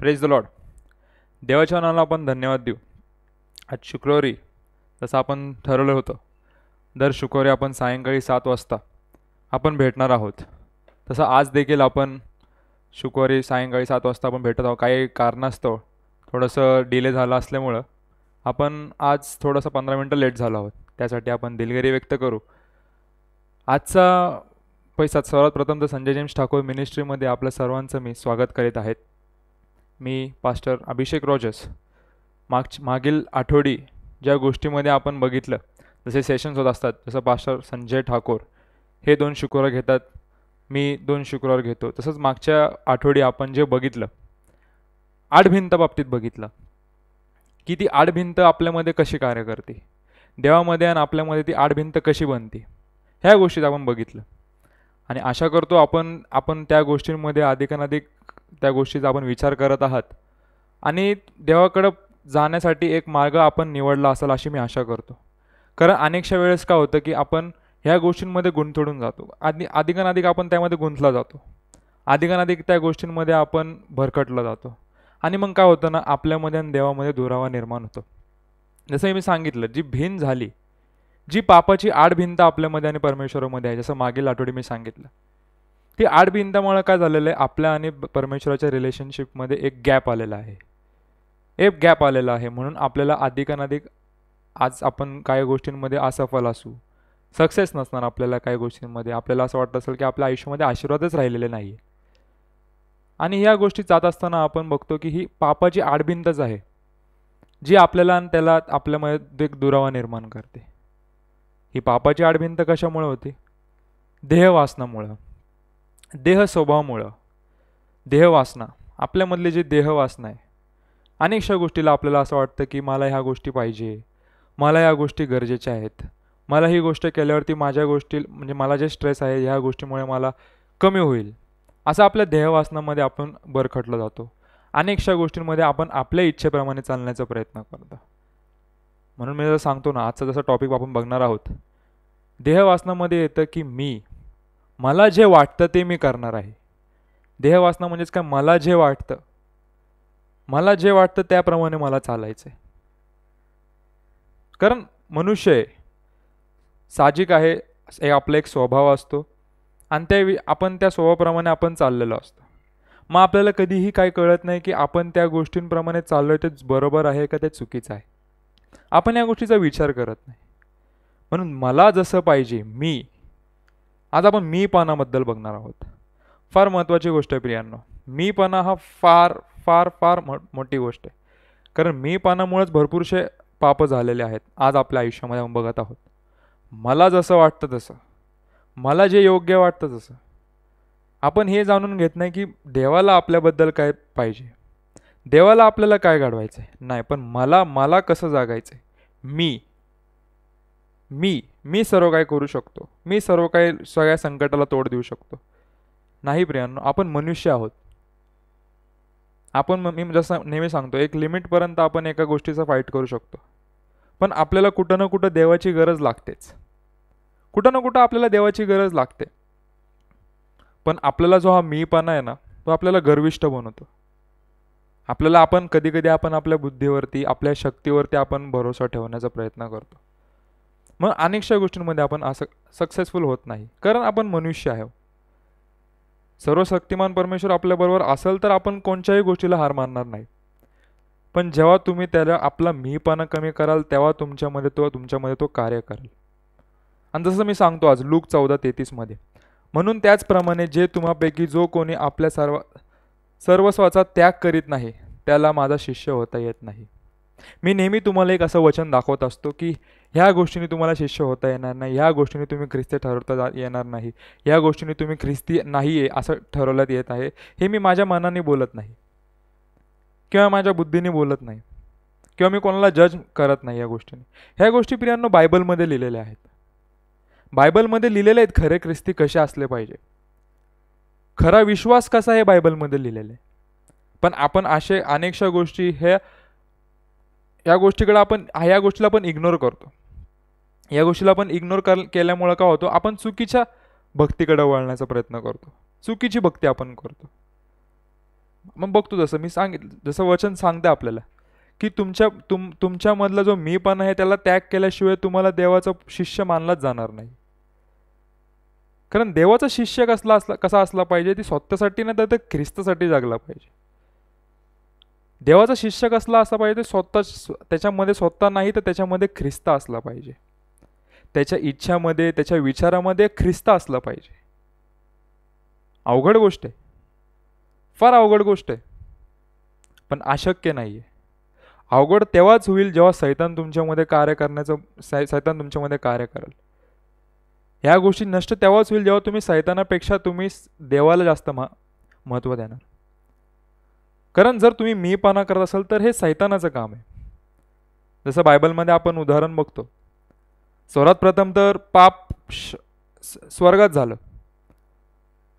Praise the Lord. देवाच्या नावाला आपण धन्यवाद देऊ. आज शुक्रवारी जसं आपण ठरवलं होतं, दर शुक्रवारी आपण सायंकाळी 7 वाजता आपण भेटणार आहोत. तसं आज देखील आपण शुक्रवारी सायंकाळी 7 वाजता आपण भेटत आहोत. काही कारणास्तव थोडंसं डिले झालं असल्यामुळं आपण आज थोडंसं 15 मिनटं लेट झालो आहोत. त्यासाठी आपण दिलगिरी व्यक्त करू. आजचा सर्वात प्रथम तर संजय जेम्स ठाकूर मिनिस्ट्रीमध्ये आपल्या सर्वांचं मी स्वागत करीत आहेत. मी पास्टर अभिषेक रॉजर्स. मागील आठवडी ज्या गोष्टीमध्ये आपण बघितलं, जसे सेशन्स होत असतात, जसं पास्टर संजय ठाकूर हे 2 शुक्रवार घेतात, मी 2 शुक्रवार घेतो. तसंच मागच्या आठवडी आपण जे बघितलं, आडभिंत बाबतीत बघितलं की ती आडभिंत आपल्यामध्ये कशी कार्य करते, देवामध्ये आणि आपल्यामध्ये ती आडभिंत कशी बनते, ह्या गोष्टीत आपण बघितलं. आणि आशा करतो आपण त्या गोष्टींमध्ये अधिकाधिक त्या गोष्टीचा आपण विचार करत आहात आणि देवाकडं जाण्यासाठी एक मार्ग आपण निवडला असेल अशी मी आशा करतो. कारण अनेकशा वेळेस काय होतं की आपण ह्या गोष्टींमध्ये गुंतवून जातो, अधिकाधिक आपण त्यामध्ये गुंतला जातो, अधिकाधिक त्या गोष्टींमध्ये आपण भरकटला जातो आणि मग काय होतं ना, आपल्यामध्ये आणि देवामध्ये दुरावा निर्माण होतो. जसं मी सांगितलं, जी भिन्न झाली, जी पापाची आडभिंत आपल्यामध्ये आणि परमेश्वरामध्ये आहे, जसं मागील आठवडी मी सांगितलं, ती आडभिंतामुळे काय झालेलं आहे, आपल्या आणि परमेश्वराच्या रिलेशनशिपमध्ये एक गॅप आलेला आहे. म्हणून आपल्याला अधिकाधिक आज आपण काही गोष्टींमध्ये असफल असू, सक्सेस नसणार आपल्याला काही गोष्टींमध्ये, आपल्याला असं वाटत असेल की आपल्या आयुष्यामध्ये आशीर्वादच राहिलेले नाही आहे. आणि ह्या गोष्टी जात असताना आपण बघतो की ही पापाची आडभिंतच आहे, जी आपल्याला आणि त्याला आपल्यामध्ये एक दुरावा निर्माण करते. ही पापाची आडभिंत कशामुळे होती? देहवासनामुळं, देह स्वभावामुळं. देहवासना, आपल्यामधली जी देहवासना आहे, अनेकशा गोष्टीला आपल्याला असं वाटतं की मला ह्या गोष्टी पाहिजे, मला ह्या गोष्टी गरजेच्या आहेत, मला ही गोष्ट केल्यावरती माझ्या गोष्टी म्हणजे मला जे स्ट्रेस आहे ह्या गोष्टीमुळे मला कमी होईल, असं आपल्या देहवासनामध्ये आपण बरखटला जातो. अनेकशा गोष्टींमध्ये आपण आपल्या इच्छेप्रमाणे चालण्याचा प्रयत्न करतो. म्हणून मी जसं सांगतो ना, आजचा जसा टॉपिक आपण बघणार आहोत, देहवासनामध्ये येतं की मला जे वाटतं ते मी करणार आहे. देहवासना म्हणजेच काय? मला जे वाटतं त्याप्रमाणे मला चालायचं आहे. कारण मनुष्य आहे, साहजिक आहे, आपला एक स्वभाव असतो आणि आपण त्या स्वभावाप्रमाणे आपण चाललेलो असतो. मग आपल्याला कधीही काय कळत नाही की आपण त्या गोष्टींप्रमाणे चाललोय ते बरोबर आहे का ते चुकीचं आहे. आपण या गोष्टीचा विचार करत नाही. म्हणून मला जसं पाहिजे आज आपण मीपणाबद्दल बघणार आहोत. फार महत्त्वाची गोष्ट आहे प्रियांनो. मीपणा हा फार फार फार मोठी गोष्ट आहे. कारण मीपणामुळेच भरपूरसे पाप झालेले आहेत आज आपल्या आयुष्यामध्ये आपण बघत आहोत. मला जसं वाटतं तसं, मला जे योग्य वाटतं तसं. आपण हे जाणून घेत नाही की देवाला आपल्याबद्दल काय पाहिजे, देवाला आपल्याला काय घडवायचं आहे. नाही, पण मला कसं जागायचं आहे. मी सर्व काय करू शकतो, मी सर्व काय सगळ्या संकटाला तोड देऊ शकतो. नाही प्रियांनो, आपण मनुष्य आहोत. मी जसं नेहमी सांगतो, एक लिमिटपर्यंत आपण एका गोष्टीचा फाईट करू शकतो, पण आपल्याला कुठं ना कुठं देवाची गरज लागतेच. कुठं ना कुठं आपल्याला देवाची गरज लागते. पण आपल्याला जो हा मीपणा आहे ना, तो आपल्याला गर्विष्ठ बनवतो. आपण कधी आपण आपल्या बुद्धीवरती, आपल्या शक्तीवरती आपण भरोसा ठेवण्याचा प्रयत्न करतो. मग अनेकशा गोष्टींमध्ये आपण असं सक्सेसफुल होत नाही, कारण आपण मनुष्य आहे. सर्वशक्तिमान परमेश्वर आपल्याबरोबर असेल तर आपण कोणत्याही गोष्टीला हार मानणार नाही. पण जेव्हा तुम्ही त्याला आपला मीपणा कमी कराल, तेव्हा तुमच्यामध्ये तो कार्य करेल. आणि जसं मी सांगतो आज लूक 14:33 मध्ये, म्हणून त्याचप्रमाणे जे तुम्हापैकी जो कोणी आपल्या सर्वस्वाचा त्याग करीत नाही, त्याला माझा शिष्य होता येत नाही. मी नेहमी तुम्हाला एक असं वचन दाखवत असतो की ह्या गोष्टीने तुम्हाला शिष्य होता येणार नाही, ह्या गोष्टीने तुम्ही ख्रिस्ती ठरवता येणार नाही, ह्या गोष्टीने तुम्ही ख्रिस्ती नाही आहे असं ठरवण्यात येत आहे. हे मी माझ्या मनाने बोलत नाही किंवा माझ्या बुद्धीने बोलत नाही किंवा मी कोणाला जज करत नाही या गोष्टीने. ह्या गोष्टी प्रियांनो बायबलमध्ये लिहिलेल्या आहेत. बायबलमध्ये लिहिलेले आहेत खरे ख्रिस्ती कसे असले पाहिजे, खरा विश्वास कसा आहे बायबलमध्ये लिहिलेला आहे. पण आपण असे अनेकशा गोष्टी या गोष्टीला आपण इग्नोर करतो. या गोष्टीला आपण इग्नोर केल्यामुळे काय होतो, आपण चुकीच्या भक्तीकडे वळण्याचा प्रयत्न करतो, चुकीची भक्ती आपण करतो. मग बघतो जसं मी सांगितलं, जसं वचन सांगते आपल्याला की तुमच्यामधला जो मीपणा आहे त्याला त्याग केल्याशिवाय तुम्हाला देवाचा शिष्य मानलाच जाणार नाही. कारण देवाचा शिष्य कसा असला पाहिजे, ती स्वतःसाठी नाही तर ते ख्रिस्तासाठी जगला पाहिजे. देवाचा शिष्य कसला असला पाहिजे, ते त्याच्यामध्ये स्वतः नाही तर त्याच्यामध्ये ख्रिस्त असला पाहिजे. त्याच्या इच्छामध्ये, त्याच्या विचारामध्ये ख्रिस्त असला पाहिजे. अवघड गोष्ट आहे, फार अवघड गोष्ट आहे, पण अशक्य नाही आहे. अवघड तेव्हाच होईल जेव्हा सैतान तुमच्यामध्ये कार्य करण्याचं सैतान तुमच्यामध्ये कार्य करेल. ह्या गोष्टी नष्ट तेव्हाच होईल जेव्हा तुम्ही सैतानापेक्षा तुम्ही देवाला जास्त महत्त्व देणार. कारण जर तुम्ही मीपणा करत असाल तर हे सैतानाचं काम आहे. जसं बायबलमध्ये आपण उदाहरण बघतो, सर्वात प्रथम तर पाप स्वर्गात झालं.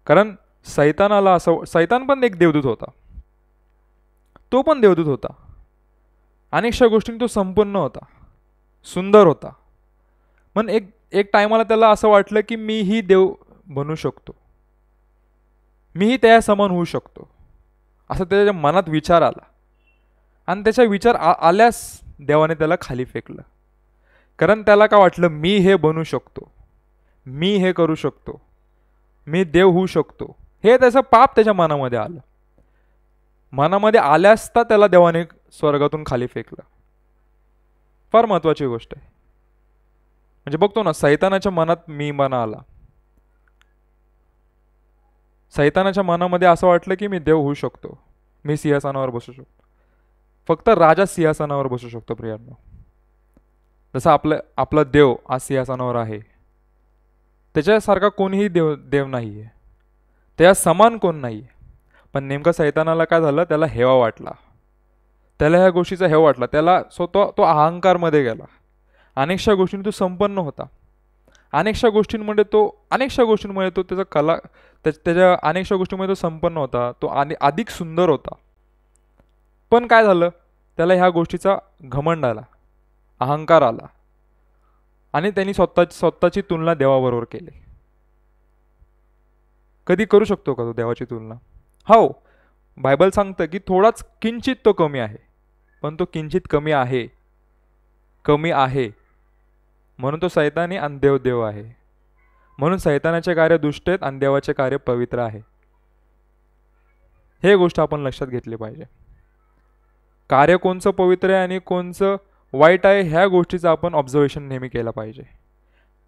कारण सैतान पण एक देवदूत होता, तो पण देवदूत होता. अनेकशा गोष्टी तो संपन्न होता, सुंदर होता. पण एक टायमाला त्याला असं वाटलं की मीही देव बनू शकतो, मीही त्या समान होऊ शकतो, असं त्याच्या मनात विचार आला. आणि त्याचा विचार आल्यास देवाने त्याला खाली फेकलं. कारण त्याला काय वाटलं, मी हे बनू शकतो, मी हे करू शकतो, मी देव होऊ शकतो. हे त्याचं पाप त्याच्या मनामध्ये आलं. मनामध्ये आल्यासता त्याला देवाने स्वर्गातून खाली फेकलं. फार महत्वाची गोष्ट आहे. म्हणजे बघतो ना, सैतानाच्या मनात मीपणा आला. सैतानाच्या मनामध्ये असं वाटलं की मी देव होऊ शकतो, मी सिंहासनावर बसू शकतो. फक्त राजा सिंहासनावर बसू शकतो प्रियांनो. जसं आपला देव आज सिंहासनावर आहे, त्याच्यासारखा कोणीही देव नाही आहे, त्या समान कोण नाही आहे. पण नेमकं सैतानाला काय झालं, त्याला हेवा वाटला, त्याला ह्या गोष्टीचा हेवा वाटला. त्याला स्वतः तो अहंकारमध्ये गेला. अनेकशा गोष्टींनी तो संपन्न होता, अनेकशा गोष्टींमुळे तो त्याच्या अनेकशा गोष्टींमध्ये तो संपन्न होता, तो अधिक सुंदर होता. पण काय झालं, त्याला ह्या गोष्टीचा घमंड आला, अहंकार आला, आणि त्यांनी स्वतःची तुलना देवाबरोबर केली. कधी करू शकतो का तो देवाची तुलना? हो, बायबल सांगतं की थोडाच किंचित तो कमी आहे, पण तो किंचित कमी आहे म्हणून तो सैतानी आणि देव आहे. म्हणून सैतानाचे कार्य दुष्ट आहेत आणि देवाचे कार्य पवित्र आहे. हे गोष्ट आपण लक्षात घेतली पाहिजे. कार्य कोणचं पवित्र आहे आणि कोणचं वाईट आहे, ह्या गोष्टीचं आपण ऑब्झर्वेशन नेहमी केलं पाहिजे.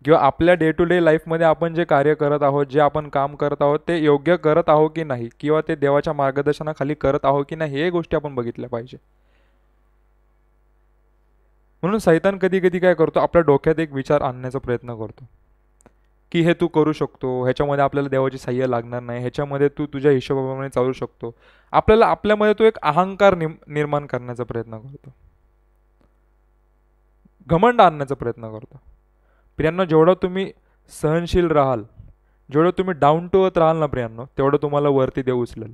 किंवा आपल्या डे टू डे लाईफमध्ये आपण जे कार्य करत आहोत, जे आपण काम करत आहोत, ते योग्य करत आहोत की नाही, किंवा ते देवाच्या मार्गदर्शनाखाली करत आहोत की नाही, हे गोष्टी आपण बघितल्या पाहिजे. म्हणून सैतान कधी कधी काय करतो, आपल्या डोक्यात एक विचार आणण्याचा प्रयत्न करतो की हे तू करू शकतो, ह्याच्यामध्ये आपल्याला देवाची सहाय्य लागणार नाही, ह्याच्यामध्ये तू तुझ्या हिशोबाप्रमाणे चालू शकतो. आपल्यामध्ये तो एक अहंकार निर्माण करण्याचा प्रयत्न करतो, घमंड आणण्याचा प्रयत्न करतो. प्रियांनो, जेवढं तुम्ही सहनशील राहाल, जेवढं तुम्ही डाऊन टू अर्थ राहाल ना प्रियांनो, तेवढं तुम्हाला वरती देव उचलेल.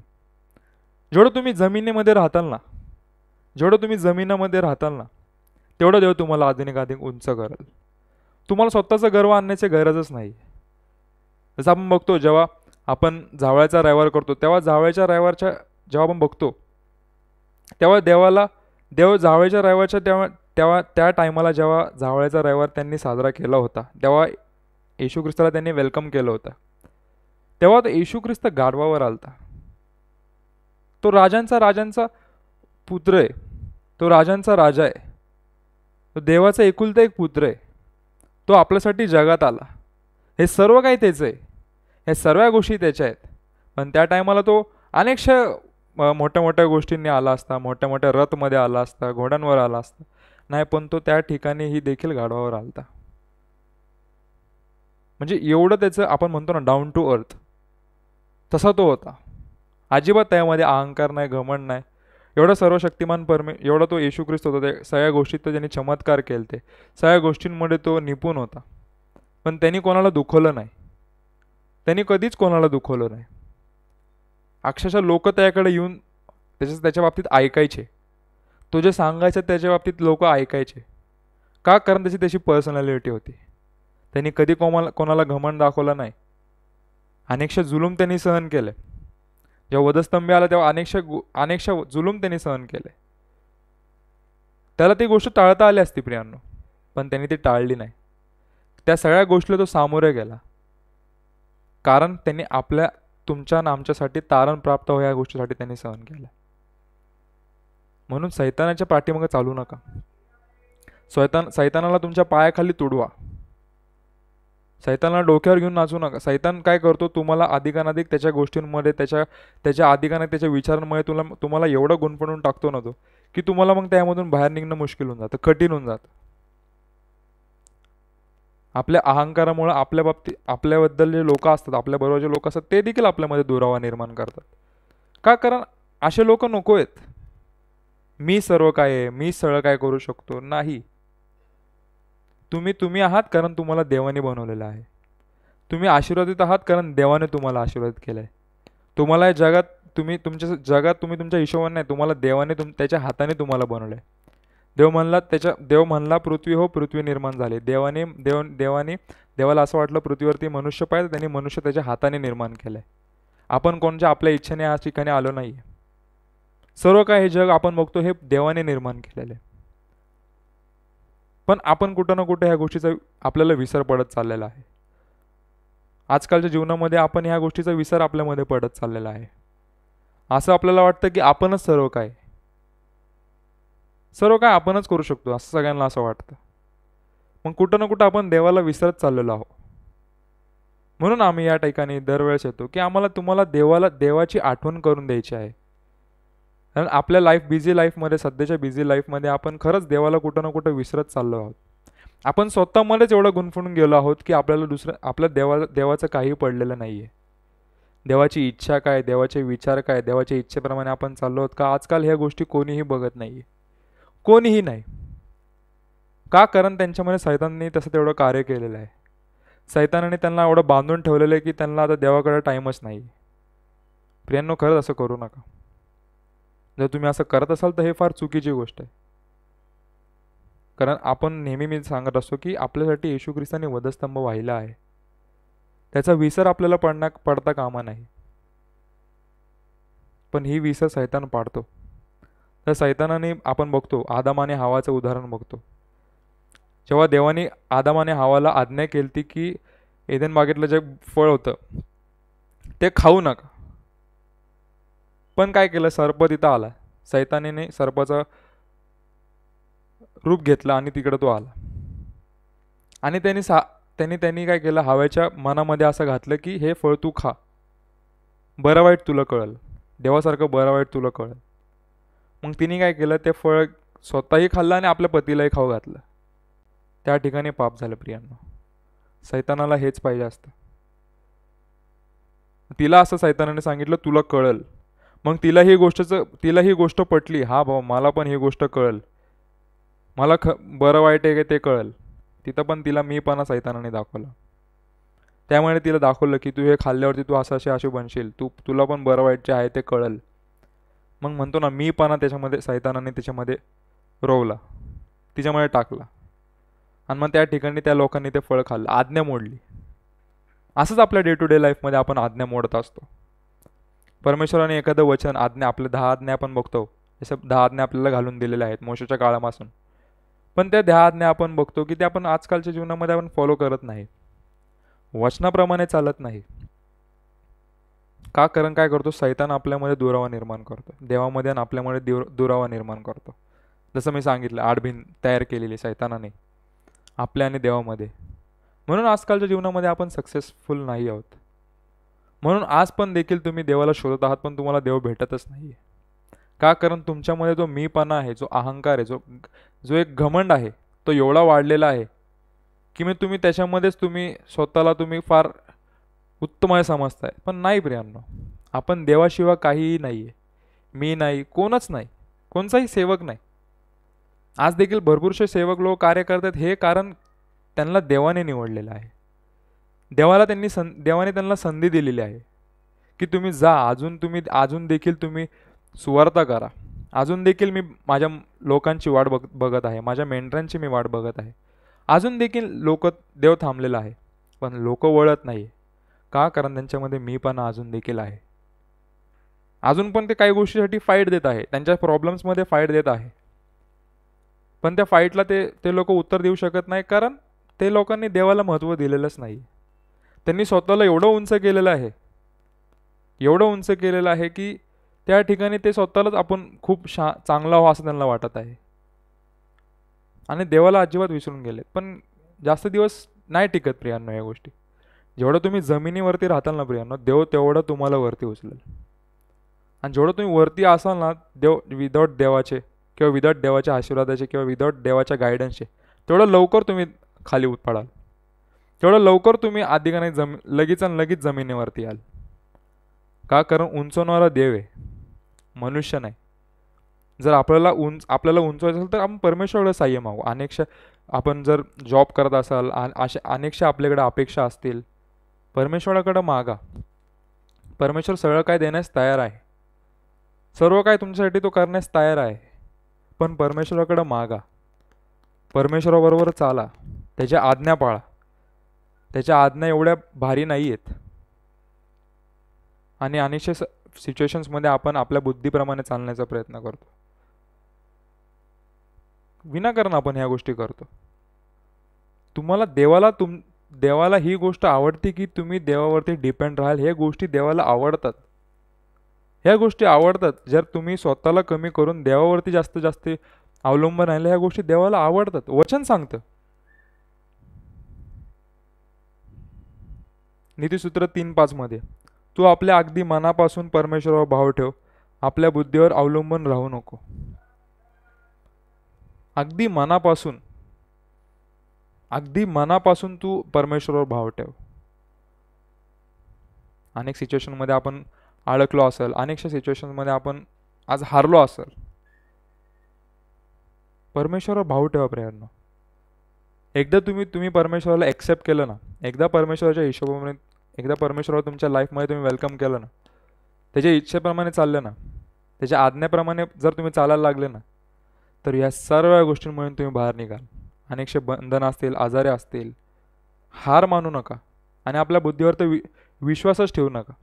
जेवढं तुम्ही जमिनीमध्ये राहताल ना, तेवढं देव तुम्हाला अधिक उंच करेल. तुम्हाला स्वतःचा गर्व आणण्याची गरजच नाही. जसं आपण बघतो, जेव्हा आपण जावळाचा रविवार करतो, तेव्हा जावळाच्या रविवारच्या जेव्हा आपण बघतो, तेव्हा देव जावळाच्या रविवारच्या तेव्हा त्या टायमाला जेव्हा जावळाचा रविवार त्यांनी साजरा केला होता, तेव्हा येशू ख्रिस्ताला त्यांनी वेलकम केलं होतं. तेव्हा तो येशू ख्रिस्त गाढवावर आलता. तो राजांचा पुत्र आहे, तो राजांचा राजा आहे, तो देवाचा एकुलता एक पुत्र आहे. तो आपल्यासाठी जगात आला. हे सर्व काही त्याचं आहे, हे सर्व गोष्टी त्याच्या आहेत. पण त्या टायमाला तो अनेकशा मोठ्या मोठ्या गोष्टींनी आला असता, मोठ्या मोठ्या रथमध्ये आला असता, घोड्यांवर आला असता, नाही, पण तो त्या ठिकाणी ही देखील गाढवावर आलता. म्हणजे एवढं त्याचं आपण म्हणतो ना डाऊन टू अर्थ, तसा तो होता. अजिबात त्यामध्ये अहंकार नाही, घमंड नाही. एवढा सर्वशक्तिमान एवढा तो येशू ख्रिस्त होता. त्या सगळ्या गोष्टीत तो ज्यांनी चमत्कार केले, ते सगळ्या गोष्टींमध्ये तो निपुण होता. पण त्यांनी कोणाला दुखवलं नाही, त्यांनी कधीच कोणाला दुखवलं नाही. अक्षरशः लोक त्याकडे येऊन त्याच्या बाबतीत ऐकायचे, तो जे सांगायचं त्याच्या बाबतीत लोक ऐकायचे. का? कारण त्याची पर्सनॅलिटी होती. त्यांनी कधी कोणाला घमंड दाखवला नाही. अनेकशा जुलूम त्यांनी सहन केले. जेव्हा वधस्तंभी आला तेव्हा अनेकशा जुलूम त्यांनी सहन केले. त्याला ती गोष्ट टाळता आली असती प्रियांनो, पण त्यांनी ती टाळली नाही. त्या सगळ्या गोष्टीला तो सामोरे गेला, कारण त्यांनी तुमच्या आणि आमच्यासाठी तारण प्राप्त हो या गोष्टीसाठी त्यांनी सहन केलं. म्हणून सैतानाच्या पाठीमागे चालू नका. सैतानाला तुमच्या पायाखाली तुडवा. सैतानाला डोक्यावर घेऊन नाचू नका. सैतान काय करतो, तुम्हाला अधिकाधिक त्याच्या गोष्टींमध्ये, त्याच्या अधिकाधिक त्याच्या विचारांमुळे तुम्हाला एवढं गुंफवून टाकतो ना तो, की तुम्हाला मग त्यामधून बाहेर निघणं मुश्किल होऊन जातं, कठीण होऊन जातं. आपल्या अहंकारामुळे आपल्याबद्दल जे लोक असतात, आपल्याबरोबर जे लोक असतात, ते देखील आपल्यामध्ये दुरावा निर्माण करतात. का? कारण असे लोक नको आहेत. मी सर्व काय आहे, मी सगळं काय करू शकतो, नाही. तुम्ही आहात कारण तुम्हाला देवाने बनवलेलं आहे. तुम्ही आशीर्वादित आहात कारण देवाने तुम्हाला आशीर्वादित केलंय. तुम्हाला या जगात तुम्ही तुमच्या हिशोबाने नाही, तुम्हाला देवाने त्याच्या हाताने तुम्हाला बनवलंय. देव म्हणला पृथ्वी हो, पृथ्वी निर्माण झाली. देवाला असं वाटलं पृथ्वीवरती मनुष्य पाहिजे, त्यांनी मनुष्य त्याच्या हाताने निर्माण केलंय. आपण कोणत्या आपल्या इच्छेने या ठिकाणी आलो नाही. सर्व काय हे जग आपण बघतो हे देवाने निर्माण केलेलं आहे. पण आपण कुठं ना कुठे ह्या गोष्टीचा आपल्याला विसर पडत चाललेला आहे. आजकालच्या जीवनामध्ये आपण ह्या गोष्टीचा विसर आपल्यामध्ये पडत चाललेला आहे. असं आपल्याला वाटतं की आपणच सर्व काय आपणच करू शकतो, असं सगळ्यांना असं वाटतं. मग कुठं ना कुठं आपण देवाला विसरत चाललेलो आहोत. म्हणून आम्ही या ठिकाणी दरवेळेस येतो की आम्हाला तुम्हाला देवाची आठवण करून द्यायची आहे. कारण आपल्या बिझी लाईफमध्ये, सध्याच्या बिझी लाईफमध्ये आपण खरंच देवाला कुठं ना कुठं विसरत चाललो आहोत. आपण स्वतःमध्येच एवढं गुंफून गेलो आहोत की आपल्या देवाचं काही पडलेलं नाहीये. देवाची इच्छा काय, देवाचे विचार काय, देवाच्या इच्छेप्रमाणे आपण चाललो आहोत का? आजकाल ह्या गोष्टी कोणीही बघत नाहीये, कोणीही नाही. का? कारण त्यांच्यामध्ये सैतानाने तसं तेवढं कार्य केलेलं आहे. सैतानाने त्यांना एवढं बांधून ठेवलेलं आहे की त्यांना आता देवाकडे टाईमच नाही. प्रियांनो, खरंच असं करू नका. जर तुम्ही असं करत असाल तर हे फार चुकीची गोष्ट आहे. कारण आपण नेहमी मी सांगत असतो की आपल्यासाठी येशू ख्रिस्ताने वधस्तंभ वाहिला आहे. त्याचा विसर आपल्याला पडता कामा नाही. पण ही विसर सैतान पाडतो. तर सैतानाने आपण बघतो, आदम आणि हवाचं उदाहरण बघतो. जेव्हा देवाने आदम आणि हवाला आज्ञा केली की एदेन बागेतलं जे फळ होतं ते खाऊ नका, पण काय केलं, सर्प तिथं आला. सैतानाने सर्पाचं रूप घेतलं आणि तिकडे तो आला. आणि त्यांनी काय केलं, हव्याच्या मनामध्ये असं घातलं की हे फळ तू खा, बरं वाईट तुला कळल, देवासारखं बरं वाईट तुला कळल. मग तिने काय केलं, ते फळ स्वतःही खाल्लं आणि आपल्या पतीलाही खाऊ घातलं. त्या ठिकाणी पाप झालं प्रियांनो. सैतानाला हेच पाहिजे असतं. तिला असं सैतानाने सांगितलं तुला कळल. मग तिला ही गोष्ट पटली, हा भाऊ मला पण ही गोष्ट कळल, मला बरं वाईट आहे ते कळल. तिथं पण तिला मीपणा सैतानाने दाखवला. त्यामुळे तिला दाखवलं की तू हे खाल्ल्यावरती तू अशी बनशील, तुला पण बरं वाईट जे आहे ते कळल. मग म्हणतो ना, मीपणा सैतानाने त्याच्यामध्ये रोवला, तिच्यामध्ये टाकला. आणि मग त्या ठिकाणी त्या लोकांनी ते फळ खाल्लं, आज्ञा मोडली. असंच आपल्या डे टू डे लाईफमध्ये आपण आज्ञा मोडत असतो. परमेश्वराने एखादं वचन, आपल्या 10 आज्ञा आपण बघतो, जसं 10 आज्ञा आपल्याला घालून दिलेल्या आहेत मोशेच्या काळापासून. पण त्या 10 आज्ञा आपण बघतो की ते आपण आजकालच्या जीवनामध्ये आपण फॉलो करत नाही, वचनाप्रमाणे चालत नाही. का? कारण काय करतो, सैतान आपल्यामध्ये दुरावा निर्माण करतो, देवामध्ये आणि आपल्यामध्ये दुरावा निर्माण करतो. जसं मी सांगितलं, आडभिन तयार केलेली सैतानाने आपल्या आणि देवामध्ये. म्हणून आजकालच्या जीवनामध्ये आपण सक्सेसफुल नाही आहोत. म्हणून आज पण देखील तुम्ही देवाला शोधत आहात, पण तुम्हाला देव भेटतच नाहीये. का? कारण तुमच्यामध्ये जो मीपणा आहे, जो अहंकार आहे, जो एक घमंड आहे, तो एवढा वाढलेला आहे की तुम्ही त्याच्यामध्येच स्वतःला फार उत्तम आहे समजताय. पण नाही प्रियांनो, आपण देवाशिवाय काहीही नाहीये. मी नाही, कोणच नाही, कोणताही सेवक नाही. आज देखील भरपूरसे सेवक लोक कार्य करतात, हे कारण त्यांना देवाने निवडलेलं आहे. देवाने त्यांना संधी दिलेली आहे की तुम्ही जा, अजून देखील तुम्ही सुवार्ता करा. अजून देखील मी माझ्या लोकांची वाट बघत आहे, माझ्या मेंढरांची मी वाट बघत आहे. अजून देखील देव थांबलेला आहे, पण लोक वळत नाही. का? कारण त्यांच्यामध्ये मीपणा अजून देखील आहे. अजून पण ते काही गोष्टीसाठी फाईट देत आहे, त्यांच्या प्रॉब्लेम्समध्ये फाईट देत आहे. पण त्या फाईटला ते ते लोक उत्तर देऊ शकत नाही, कारण ते लोकांनी देवाला महत्त्व दिलेलंच नाही. त्यांनी स्वतःला एवढं उंच केलेलं आहे, एवढं उंच केलेलं आहे की त्या ठिकाणी ते स्वतःलाच आपण खूप चांगला व्हा असं त्यांना वाटत आहे आणि देवाला अजिबात विसरून गेले. पण जास्त दिवस नाही टिकत प्रियांनो या गोष्टी. जेवढं तुम्ही जमिनीवरती राहताल ना प्रियांनो, देव तेवढं तुम्हाला वरती उचलेल. आणि जेवढं तुम्ही वरती असाल ना, देव विदाऊट देवाचे किंवा विदाऊट देवाच्या आशीर्वादाचे किंवा विदाऊट देवाच्या गायडन्सचे, तेवढं लवकर तुम्ही खाली पडाल, तेवढं लवकर तुम्ही आधी का नाही लगेच आणि लगेच जमिनीवरती याल. का? कारण उंचवणारा देव आहे, मनुष्य नाही. जर आपल्याला उंचवायचं असेल तर आपण परमेश्वराला साह्य मागू. अनेकशा आपण जर जॉब करत असाल, अशा अनेकशा आपल्याकडे अपेक्षा असतील, परमेश्वराकडे मागा. परमेश्वर सगळं काय देण्यास तयार आहे, सर्व काय तुमच्यासाठी तो करण्यास तयार आहे. पण परमेश्वराकडे मागा, परमेश्वराबरोबर चाला, त्याच्या आज्ञा पाळा. त्याच्या आज्ञा एवढ्या भारी नाही आहेत आणि अनेकशा सिच्युएशन्समध्ये आपण आपल्या बुद्धीप्रमाणे चालण्याचा प्रयत्न करतो, विनाकारण आपण ह्या गोष्टी करतो. तुम्हाला देवाला ही गोष्ट आवडते की तुम्ही देवावरती डिपेंड राहाल. ह्या गोष्टी देवाला आवडतात, ह्या गोष्टी आवडतात. जर तुम्ही स्वतःला कमी करून देवावरती जास्त जास्त अवलंबून राहिले, ह्या गोष्टी देवाला आवडतात. वचन सांगतं, नीतिसूत्र 3:5 मध्ये, तू आपल्या अगदी मनापासून परमेश्वरावर भाव ठेव, आपल्या बुद्धीवर अवलंबून राहू नको. अगदी मनापासून, अगदी मनापासून तू परमेश्वरावर भाव ठेव. अनेक सिच्युएशनमध्ये आपण अडकलो असेल, अनेकशा सिच्युएशनमध्ये आपण आज हारलो असेल, परमेश्वरावर भाव ठेवा प्रियांनो. एकदा तुम्ही परमेश्वराला एक्सेप्ट केलं ना, एकदा परमेश्वराच्या हिशोबाने, एकदा परमेश्वराला तुमच्या लाईफमध्ये तुम्ही वेलकम केलं ना, त्याच्या इच्छेप्रमाणे चाललं ना, त्याच्या आज्ञेप्रमाणे जर तुम्ही चालायला लागले ना, तर या सर्व गोष्टींमुळे तुम्ही बाहेर निघाल. अनेकशे बंधनं असतील, आजारे असतील, हार मानू नका आणि आपल्या बुद्धीवर तर विश्वासच ठेवू नका.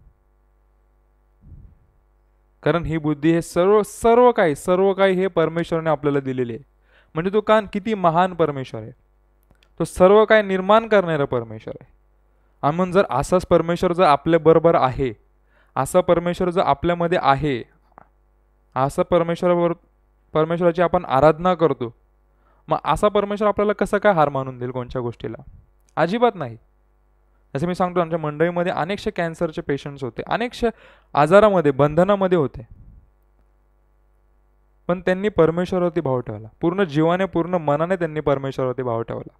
कारण ही बुद्धी हे सर्व काही हे परमेश्वराने आपल्याला दिलेली आहे. म्हणजे तो किती महान परमेश्वर आहे, तो सर्व काही निर्माण करणारा परमेश्वर आहे. आणि म्हणून जर असाच परमेश्वर जर आपल्या बरोबर आहे, असा परमेश्वर जर आपल्यामध्ये आहे, असा परमेश्वराची आपण आराधना करतो, मग असा परमेश्वर आपल्याला कसं काय हार मानून देईल कोणत्या गोष्टीला? अजिबात नाही. जसं मी सांगतो, आमच्या मंडळीमध्ये अनेकशे कॅन्सरचे पेशंट्स होते, अनेकशे आजारामध्ये बंधनामध्ये होते, पण त्यांनी परमेश्वरावरती भाव ठेवला. पूर्ण जीवाने पूर्ण मनाने त्यांनी परमेश्वरावरती भाव ठेवला.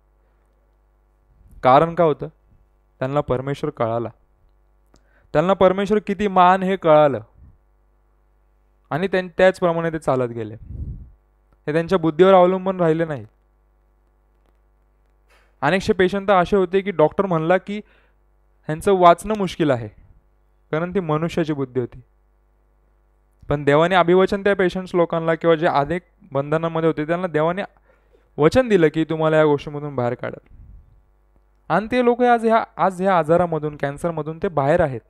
कारण काय होतं? त्यांना परमेश्वर कळाला, त्यांना परमेश्वर किती महान हे कळालं आणि त्याचप्रमाणे ते चालत गेले. हे त्यांच्या बुद्धीवर अवलंबून राहिले नाही. अनेकशे पेशंट तर असे होते की डॉक्टर म्हणला की ह्यांचं वाचणं मुश्किल आहे, कारण ती मनुष्याची बुद्धी होती. पण देवाने अभिवचन त्या पेशंट्स लोकांना किंवा जे अनेक बंधनामध्ये होते त्यांना देवाने वचन दिलं की तुम्हाला या गोष्टीमधून बाहेर काढा. आणि ते लोक आज ह्या आजारामधून, कॅन्सरमधून ते बाहेर आहेत.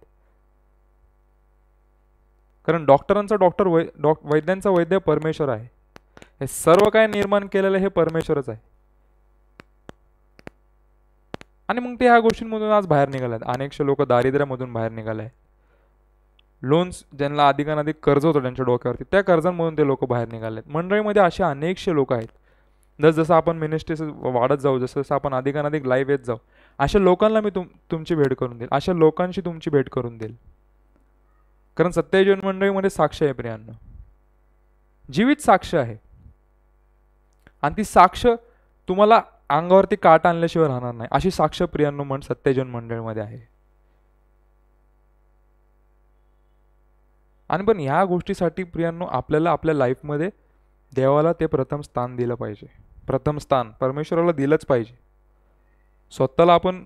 कारण डॉक्टरांचा डॉक्टर, वैद्यांचा वैद्य परमेश्वर आहे. हे सर्व काय निर्माण केलेलं हे परमेश्वरच आहे. आणि मग ते ह्या गोष्टींमधून आज बाहेर निघाले. अनेकशे लोक दारिद्र्यामधून बाहेर निघाले. लोन्स ज्यांना अधिकाधिक कर्ज होतं त्यांच्या डोक्यावरती, त्या कर्जांमधून ते लोक बाहेर निघाले. मंडळीमध्ये असे अनेकशे लोक आहेत. जसं आपण मिनिस्ट्रीज वाढत जाऊ, जसं आपण अधिकाधिक लाईव्ह येत जाऊ, अशा लोकांना मी तुमची भेट करून देईल, अशा लोकांशी तुमची भेट करून देईल. कारण सत्यजीवन मंडळीमध्ये साक्ष आहे प्रियांनो, जीवित साक्ष आहे. आणि ती साक्ष तुम्हाला अंगावरती काट आणल्याशिवाय राहणार नाही, अशी साक्ष प्रियांनो सत्यजीवन मंडळीमध्ये आहे. आणि पण ह्या गोष्टीसाठी प्रियांनो आपल्याला आपल्या लाईफमध्ये देवाला ते प्रथम स्थान दिलं पाहिजे. प्रथम स्थान परमेश्वराला दिलंच पाहिजे. स्वतःला आपण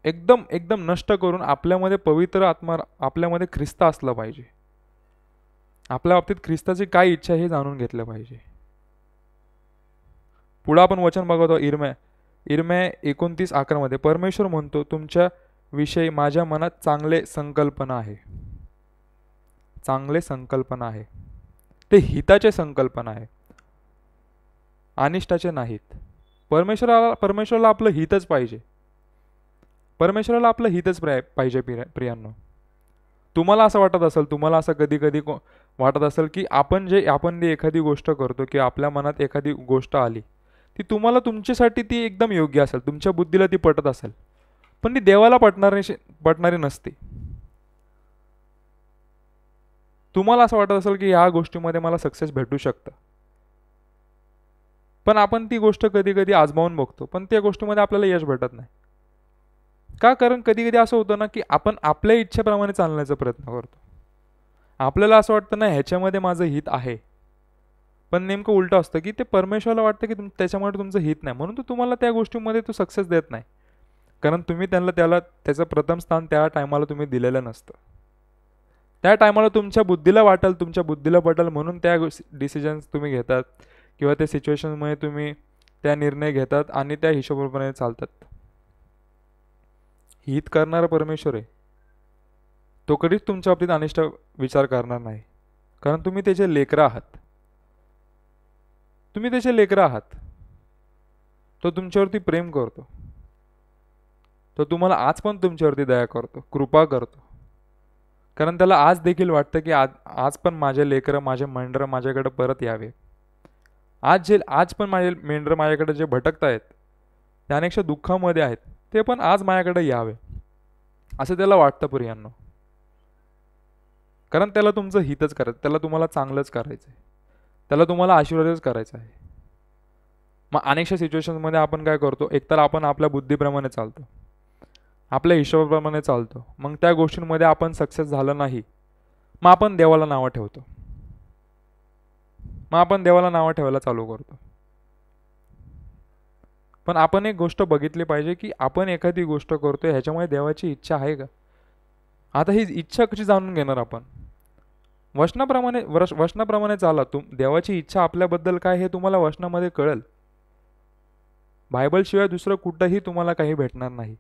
एकदम एकदम नष्ट करून आपल्यामध्ये पवित्र आत्मा, आपल्यामध्ये ख्रिस्त असलं पाहिजे. आपल्या बाबतीत ख्रिस्ताची काय इच्छा हे जाणून घेतलं पाहिजे. पुढे आपण वचन बघतो इर्म्या 29:11 मध्ये परमेश्वर म्हणतो, तुमच्या विषयी माझ्या मनात चांगले संकल्पना आहे, चांगले संकल्पना आहे, ते हिताचे संकल्पना आहे, अनिष्टाचे नाहीत. परमेश्वराला आपलं हितच पाहिजे. परमेश्वराला आपलं हितच पाहिजे प्रियांनो. तुम्हाला असं वाटत असेल, तुम्हाला असं कधी कधी वाटत असेल की आपण एखादी गोष्ट करतो की आपल्या मनात एखादी गोष्ट आली, ती तुम्हाला तुमच्यासाठी ती एकदम योग्य असेल, तुमच्या बुद्धीला ती पटत असेल, पण ती देवाला पटणारी नसते. तुम्हाला असं वाटत असेल की ह्या गोष्टीमध्ये मला सक्सेस भेटू शकतं, पण आपण ती गोष्ट कधी कधी आजमावून बघतो, पण त्या गोष्टीमध्ये आपल्याला यश भेटत नाही. का? कारण कधी कधी असं होतं ना की आपण आपल्या इच्छेप्रमाणे चालण्याचा प्रयत्न करतो. आपल्याला असं वाटतं ना ह्याच्यामध्ये माझं हित आहे, पण नेमकं उलटं असतं की ते परमेश्वराला वाटतं की त्याच्यामुळे तुमचं हित नाही, म्हणून तो तुम्हाला त्या गोष्टीमध्ये तो सक्सेस देत नाही. कारण तुम्ही त्याचं प्रथम स्थान त्या टायमाला तुम्ही दिलेलं नसतं. त्या टायमाला तुमच्या बुद्धीला वाटेल, तुमच्या बुद्धीला पटेल म्हणून त्या डिसिजन्स तुम्ही घेतात, किंवा त्या सिच्युएशनमध्ये तुम्ही त्या निर्णय घेतात आणि त्या हिशोबाप्रमाणे चालतात. हित करणारा परमेश्वर आहे, तो कधीच तुमच्या बाबतीत अनिष्ट विचार करणार नाही. कारण तुम्ही त्याचे लेकरं आहात. तुम्ही त्याचे लेकरं आहात. तो तुमच्यावरती प्रेम करतो. तो तुम्हाला आज पण तुमच्यावरती दया करतो, कृपा करतो. कारण त्याला आज देखील वाटतं की आज पण माझे लेकरं, माझे मेंढरं माझ्याकडे परत यावे. आज पण माझे मेंढरं माझ्याकडे जे भटकत आहेत, ते अनेकशा दुःखामध्ये आहेत, ते पण आज माझ्याकडे यावे, असं त्याला वाटतं प्रियांनो. कारण त्याला तुमचं हितच करायचं, त्याला तुम्हाला चांगलंच करायचं आहे, त्याला तुम्हाला आशीर्वादच करायचा आहे. मग अनेकशा सिच्युएशनमध्ये आपण काय करतो, एकतर आपण आपल्या बुद्धीप्रमाणे चालतो, आपल्या हिशोबाप्रमाणे चालतो. मग त्या गोष्टींमध्ये आपण सक्सेस झालं नाही, मग आपण देवाला नावं ठेवतो, मग आपण देवाला नावं ठेवायला चालू करतो. पण आपण एक गोष्ट बघितली पाहिजे की आपण एखादी गोष्ट करतोय ह्याच्यामुळे देवाची इच्छा आहे का? आता ही इच्छा कशी जाणून घेणार आपण? वचनाप्रमाणे चाला. देवाची इच्छा आपल्याबद्दल काय हे तुम्हाला वचनामध्ये कळेल. बायबल शिवाय दुसरं कुठंही तुम्हाला काही भेटणार नाही.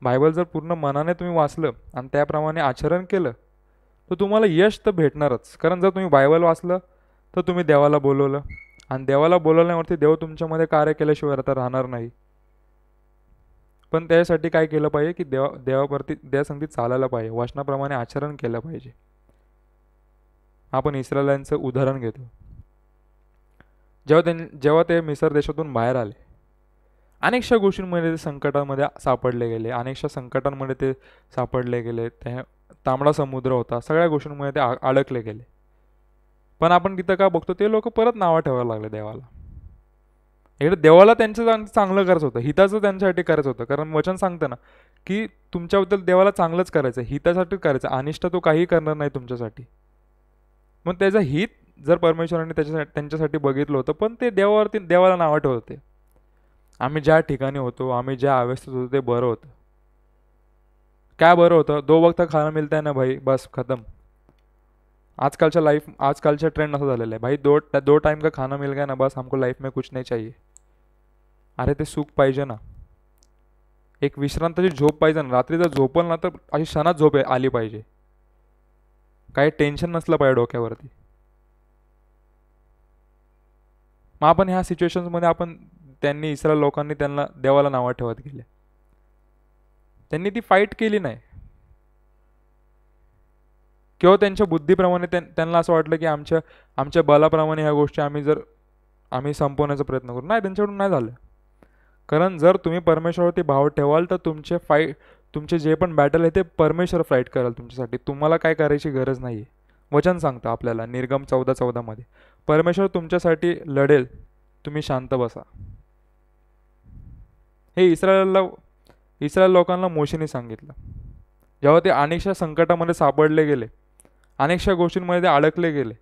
बायबल जर पूर्ण मनाने तुम्ही वाचलं आणि त्याप्रमाणे आचरण केलं तर तुम्हाला यश तर भेटणारच. कारण जर तुम्ही बायबल वाचलं तर तुम्ही देवाला बोलवलं, आणि देवाला बोलवल्यावरती देव तुमच्यामध्ये कार्य केल्याशिवाय आता राहणार नाही. पण त्यासाठी काय केलं पाहिजे की देवासंगती चालायला पाहिजे, वचनाप्रमाणे आचरण केलं पाहिजे. आपण इस्रायलांचं उदाहरण घेतो. जेव्हा ते मिसर देशातून बाहेर आले, अनेकशा गोष्टींमध्ये ते संकटामध्ये सापडले गेले, अनेकशा संकटांमध्ये ते सापडले गेले. ते तांबडा समुद्र होता, सगळ्या गोष्टींमध्ये ते अडकले गेले. पण आपण तिथं का बघतो, ते लोक परत नावं ठेवायला लागले देवाला. इकडे देवाला त्यांचं चांगलं करायचं होतं, हिताचं त्यांच्यासाठी करायचं होतं. कारण वचन सांगतं ना की तुमच्याबद्दल देवाला चांगलंच करायचं, हितासाठी करायचं, अनिष्ट तो काही करणार नाही तुमच्यासाठी. मग त्याचं हित जर परमेश्वराने त्यांच्यासाठी बघितलं होतं, पण ते देवाला नावं ठेवत होते. आम्ही ज्या ठिकाणी होतो, आम्ही ज्या अवस्थेत होतो ते बरं होतं. काय बरं होतं? 2 वक्त खाना मिलता है ना भाई, बस खत्म. आजकालच्या ट्रेंड असं झालेलं आहे भाई, दो टाइम का खाना मिल गया ना, बस हमको लाइफ में कुछ नहीं चाहिए. अरे ते सुख पाहिजे ना, एक विश्रांतीची झोप पाहिजे ना. रात्री जर झोपल ना तर अशी क्षणात झोप आली पाहिजे, काही टेन्शन नसलं पाहिजे डोक्यावरती. मग आपण ह्या सिच्युएशन्समध्ये त्यांनी इस्रायल लोकांनी त्यांना देवाला नावं ठेवत गेले. त्यांनी ती फाईट केली नाही, किंवा त्यांच्या बुद्धीप्रमाणे त्यांना असं वाटलं की आमच्या बलाप्रमाणे ह्या गोष्टी आम्ही संपवण्याचा प्रयत्न करू. नाही, त्यांच्याकडून नाही झालं. कारण जर तुम्ही परमेश्वरावरती भाव ठेवाल तर तुमचे जे पण बॅटल आहे ते परमेश्वर फाईट कराल तुमच्यासाठी. तुम्हाला काय करायची गरज नाही आहे. वचन सांगतं आपल्याला निर्गम 14:14 परमेश्वर तुमच्यासाठी लढेल, तुम्ही शांत बसा. हे इस्रायल लोकांना मोशेने सांगितलं. जेव्हा ते अनेकशा संकटामध्ये सापडले गेले, अनेकशा गोष्टींमध्ये ते अडकले गेले,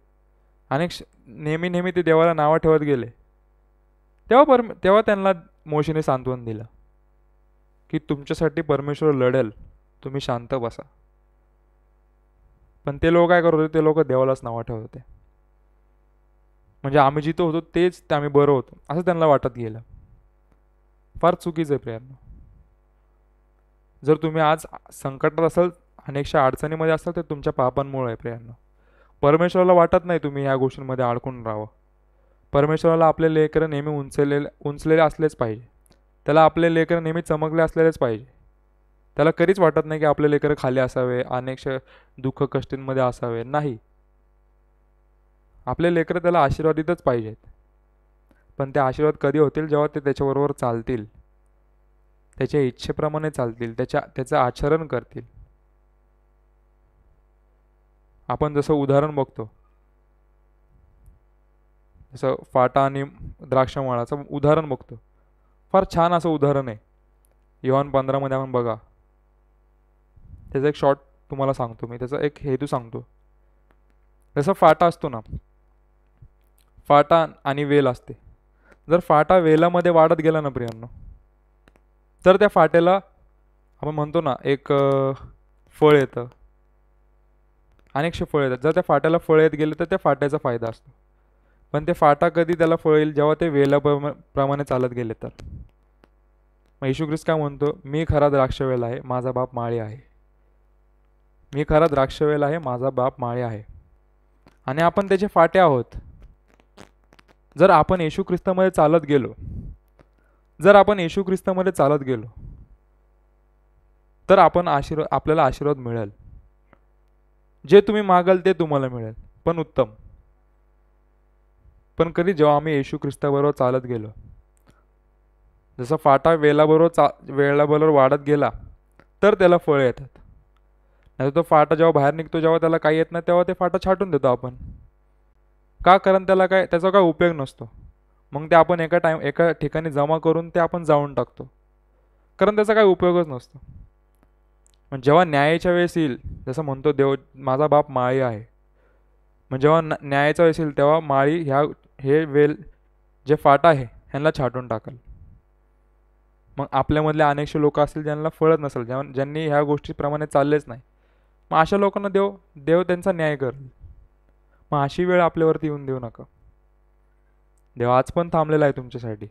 नेहमी ते देवाला नावं ठेवत गेले, तेव्हा त्यांना मोशेने सांत्वन दिलं की तुमच्यासाठी परमेश्वर लढेल, तुम्ही शांत बसा. पण ते लोक काय करत होते? ते लोक देवालाच नावं ठेवत होते. म्हणजे आम्ही जिथं होतो तेच आम्ही बरं होतो असं त्यांना वाटत गेलं. फार चुकीचं आहे प्रियांनो. जर तुम्ही आज संकटात असाल अनेकशा अडचणीमध्ये असतात ते तुमच्या पापांमुळे आहे प्रियांनो. परमेश्वराला वाटत नाही तुम्ही ह्या गोष्टींमध्ये अडकून राहावं. परमेश्वराला आपले लेकरं नेहमी उंचलेले असलेच पाहिजे. त्याला आपले लेकरं नेहमी चमकले असलेलेच पाहिजे. त्याला कधीच वाटत नाही की आपले लेकरं खाली असावे, अनेकशा दुःख कष्टींमध्ये असावे. नाही, आपले लेकरं त्याला आशीर्वादितच पाहिजेत. पण ते आशीर्वाद कधी होतील? जेव्हा ते त्याच्याबरोबर चालतील, त्याच्या इच्छेप्रमाणे चालतील, त्याचं आचरण करतील. आपण जसं उदाहरण बघतो, जसं फाटा आणि द्राक्षमळाचं उदाहरण बघतो. फार छान असं उदाहरण आहे. योहान 15 आपण बघा. त्याचा एक शॉर्ट तुम्हाला सांगतो मी, त्याचा एक हेतू सांगतो. जसं फाटा असतो ना, फाटा आणि वेल असते. जर फाटा वेलामध्ये वाढत गेला ना प्रियांनो, तर त्या फाट्याला आपण म्हणतो ना एक फळ येतं, अनेकशे फळ येतात. जर त्या फाट्याला फळ येत गेले तर त्या फाट्याचा फायदा असतो. पण ते फाटा कधी त्याला फळ येईल? जेव्हा ते वेलाप्रमाणे चालत गेले तर. मग येशू ख्रिस्त काय म्हणतो? मी खरा द्राक्षवेल आहे, माझा बाप माळी आहे. मी खरा द्राक्षवेल आहे, माझा बाप माळी आहे. आणि आपण त्याचे फाटे आहोत. जर आपण येशू ख्रिस्तामध्ये चालत गेलो, तर आपल्याला आशीर्वाद मिळेल. जे तुम्ही मागाल ते तुम्हाला मिळेल, पण उत्तम. पण कधी? जेव्हा आम्ही येशू ख्रिस्ताबरोबर चालत गेलो. जसं फाटा वेळाबरोबर वाढत गेला तर त्याला फळ येतात. नाही तो फाटा जेव्हा बाहेर निघतो, जेव्हा त्याला काही येत नाही, तेव्हा ते फाटा छाटून देतो आपण. का? कारण त्याचा काय उपयोग नसतो. मग ते आपण एका ठिकाणी जमा करून ते आपण जाळून टाकतो, कारण त्याचा काही उपयोगच नसतो. पण जेव्हा न्यायाच्या वेळेस येईल, जसं म्हणतो देव माझा बाप माळी आहे, मग जेव्हा न्यायाचा वेळेस येईल तेव्हा माळी हे वेल जे फाटा आहे ह्यांना छाटून टाकाल. मग आपल्यामधले अनेकशे लोक असतील ज्यांना फळत नसेल, ज्यांनी ह्या गोष्टीप्रमाणे चाललेच नाही. मग अशा लोकांना देव त्यांचा न्याय करेल. मग अशी वेळ आपल्यावरती येऊन देऊ नका. देव आज पण थांबलेला आहे तुमच्यासाठी.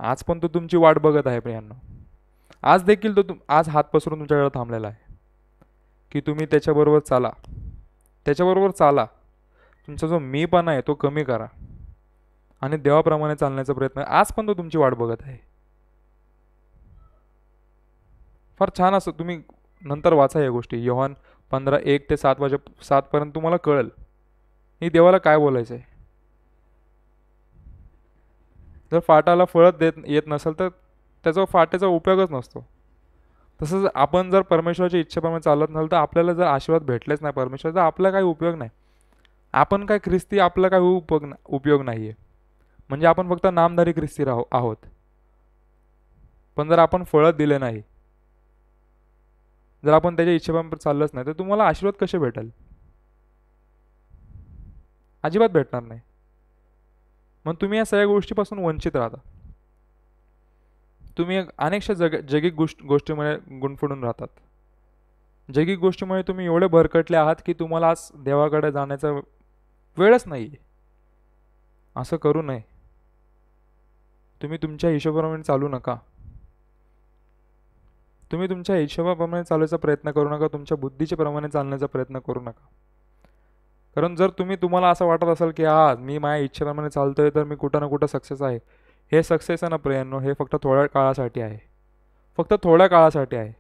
आज पण तो तुमची वाट बघत आहे प्रियांनो. आज देखील आज हात पसरून तुमच्याकडे थांबलेला आहे की तुम्ही त्याच्याबरोबर चाला. तुमचा जो मीपणा आहे तो कमी करा आणि देवाप्रमाणे चालण्याचा प्रयत्न. आज पण तो तुमची वाट बघत आहे. फार छान असं तुम्ही नंतर वाचा या गोष्टी. योहान 15:1 ते 7 पर्यंत तुम्हाला कळेल ही देवाला काय बोलायचं आहे. जर फाटाला फळत येत नसेल तर फाट्याचा उपयोगच नसतो. तसंच आपण जर परमेश्वराच्या इच्छेप्रमाणे चालत नसेल तर आपल्याला जर आशीर्वाद भेटलेच नाही परमेश्वर, तर आपला काही उपयोग नाही. आपण काय ख्रिस्ती, आपला काही उपयोग नाही आहे. म्हणजे आपण फक्त नामधारी ख्रिस्ती आहोत. पण जर आपण फळत दिले नाही, जर आपण त्याच्या इच्छेप्रमाणे चाललंच नाही, तर तुम्हाला आशीर्वाद कसे भेटेल? अजिबात भेटणार नाही. मग तुम्ही या सगळ्या गोष्टीपासून वंचित राहता. तुम्ही अनेकशा जगिक गोष्टीमुळे गुंफून राहतात. जगिक गोष्टीमुळे तुम्ही एवढे भरकटले आहात की तुम्हाला आज देवाकडे जाण्याचा वेळच नाही. असं करू नये. तुम्ही तुमच्या हिशोबाप्रमाणे चालू नका. तुम्ही तुमच्या हिशोबाप्रमाणे चालण्याचा प्रयत्न करू नका. तुमच्या बुद्धीच्या प्रमाणे चालण्याचा प्रयत्न करू नका. कारण जर तुम्हाला असं वाटत असेल की मी माझ्या इच्छेप्रमाणे चालतोय तर मी कुठं ना कुठं सक्सेस आहे, हे सक्सेस आहे ना प्रियांनो, हे फक्त थोड्या काळासाठी आहे. फक्त थोड्या काळासाठी आहे.